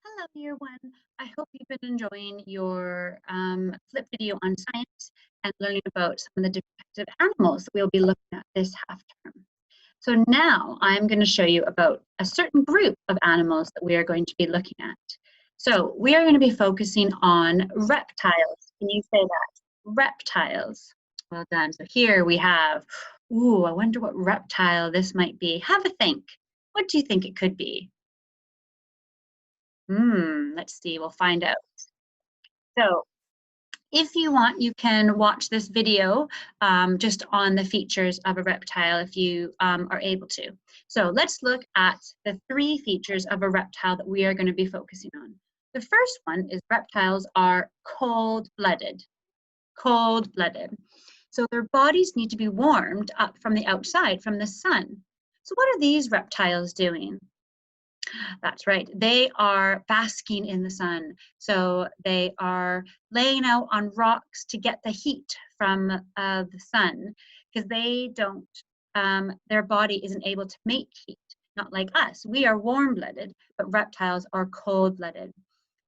Hello, year one. I hope you've been enjoying your flip video on science and learning about some of the different types of animals that we'll be looking at this half term. So now I'm going to show you about a certain group of animals that we are going to be looking at. So we are going to be focusing on reptiles. Can you say that? Reptiles. Well done. So here we have, ooh, I wonder what reptile this might be. Have a think. What do you think it could be? Let's see, we'll find out. So if you want, you can watch this video just on the features of a reptile if you are able to. So let's look at the 3 features of a reptile that we are going to be focusing on. The first one is reptiles are cold-blooded. Cold-blooded. So their bodies need to be warmed up from the outside, from the sun. So what are these reptiles doing? That's right. They are basking in the sun. So they are laying out on rocks to get the heat from the sun because they don't, their body isn't able to make heat, not like us. We are warm-blooded, but reptiles are cold-blooded.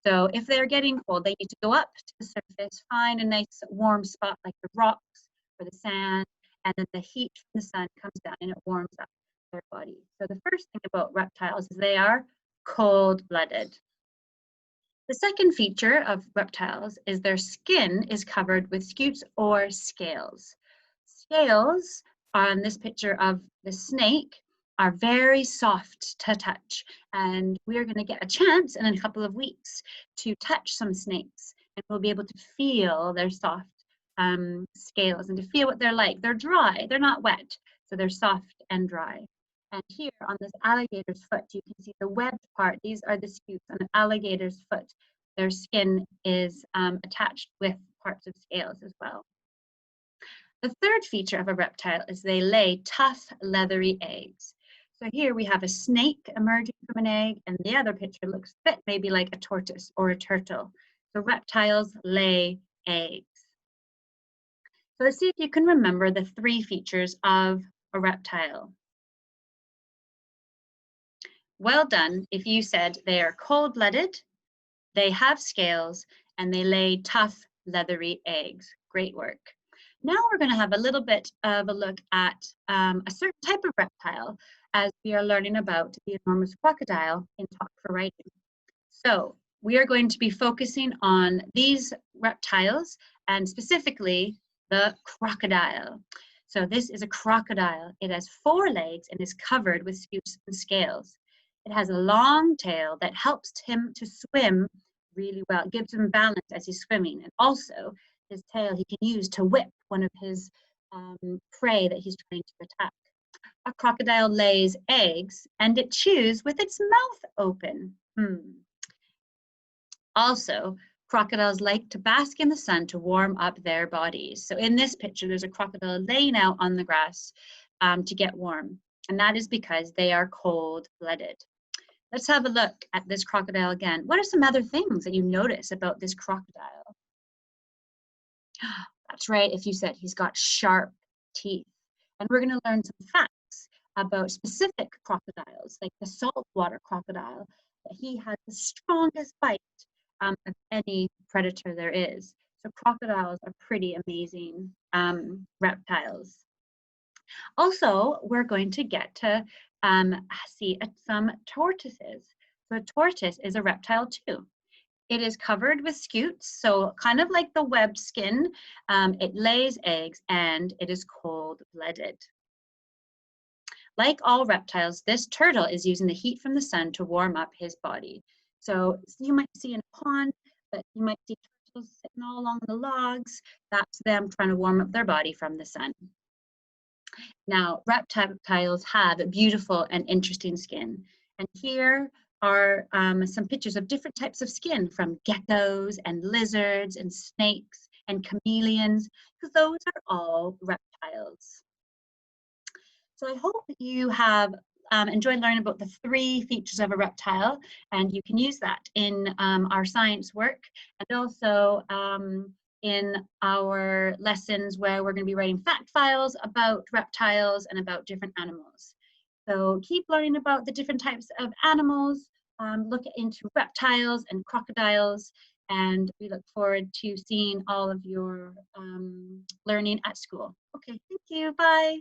So if they're getting cold, they need to go up to the surface, find a nice warm spot like the rocks or the sand, and then the heat from the sun comes down and it warms up their body. So the first thing about reptiles is they are cold-blooded. The second feature of reptiles is their skin is covered with scutes or scales. Scales on this picture of the snake are very soft to touch, and we're going to get a chance in a couple of weeks to touch some snakes, and we'll be able to feel their soft scales and to feel what they're like. They're dry, they're not wet, so they're soft and dry. And here on this alligator's foot, you can see the webbed part. These are the scutes on an alligator's foot. Their skin is attached with parts of scales as well. The third feature of a reptile is they lay tough, leathery eggs. So here we have a snake emerging from an egg, and the other picture looks a bit maybe like a tortoise or a turtle. So reptiles lay eggs. So let's see if you can remember the 3 features of a reptile. Well done if you said they are cold-blooded, they have scales, and they lay tough, leathery eggs. Great work. Now we're going to have a little bit of a look at a certain type of reptile as we are learning about the enormous crocodile in Talk for Writing. So we are going to be focusing on these reptiles and specifically the crocodile. So this is a crocodile. It has 4 legs and is covered with scutes and scales. It has a long tail that helps him to swim really well. It gives him balance as he's swimming. And also, his tail he can use to whip one of his prey that he's trying to attack. A crocodile lays eggs and it chews with its mouth open. Also, crocodiles like to bask in the sun to warm up their bodies. So in this picture, there's a crocodile laying out on the grass to get warm. And that is because they are cold-blooded. Let's have a look at this crocodile again. What are some other things that you notice about this crocodile? That's right, if you said he's got sharp teeth. And we're going to learn some facts about specific crocodiles, like the saltwater crocodile, that he has the strongest bite of any predator there is. So crocodiles are pretty amazing reptiles. Also, we're going to get to see some tortoises. So a tortoise is a reptile too. It is covered with scutes, so kind of like the webbed skin. It lays eggs and it is cold-blooded. Like all reptiles, this turtle is using the heat from the sun to warm up his body. So you might see in a pond, but you might see turtles sitting all along the logs. That's them trying to warm up their body from the sun. Now, reptiles have a beautiful and interesting skin. And here are some pictures of different types of skin from geckos and lizards and snakes and chameleons, because those are all reptiles. So I hope you have enjoyed learning about the 3 features of a reptile, and you can use that in our science work and also in our lessons where we're going to be writing fact files about reptiles and about different animals. So keep learning about the different types of animals, look into reptiles and crocodiles, and we look forward to seeing all of your learning at school. Okay, thank you, bye.